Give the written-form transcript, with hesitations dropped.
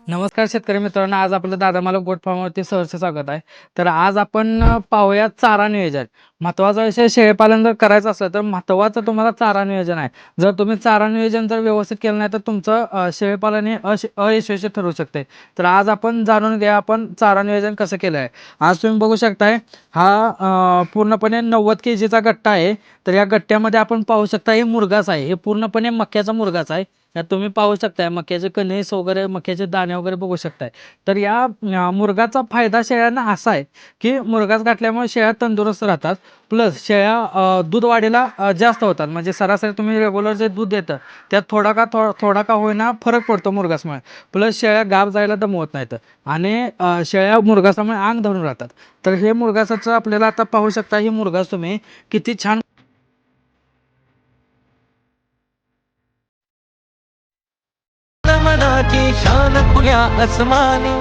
नमस्कार शेतकरी मित्रांनो, आज आपलं दादा मला गोट फार्मवरती सहर्ष स्वागत आहे. तर आज आपण पाहूयात चारा नियोजन. महत्त्वाचा विषय शेळीपालन जर करायचं असलं तर महत्त्वाचं तुम्हाला चारा नियोजन आहे. जर तुम्ही चारा नियोजन जर व्यवस्थित केलं नाही तर तुमचं शेळीपालन हे अयशस्वी ठरू शकते. तर आज आपण जाणून घ्या आपण चारा नियोजन कसं केलं आहे. आज तुम्ही बघू शकताय हा पूर्णपणे 90 kgचा गट्टा आहे. तर या गट्ट्यामध्ये आपण पाहू शकता हे मुरघास आहे. हे पूर्णपणे मक्याचा मुरघास आहे. यात तुम्ही पाहू शकताय मक्याचे कणीस वगैरे मक्याचे दाणे वगैरे बघू शकताय. तर या मुरगाचा फायदा शेळ्यांना असा आहे की मुरगास घातल्यामुळे शेळ्या तंदुरुस्त राहतात. प्लस शेळ्या दूध वाढीला जास्त होतात. म्हणजे सरासरी तुम्ही रेग्युलर जे दूध देतं त्यात थोडा का होईना फरक पडतो मुरगासमुळे. प्लस शेळ्या गाभ जायला दमवत नाहीत आणि शेळ्या मुरगासामुळे अंग धरून राहतात. तर हे मुरगासाचं आपल्याला आता पाहू शकता ही मुरगास तुम्ही किती छान मनाची शान खुल्या आसमानी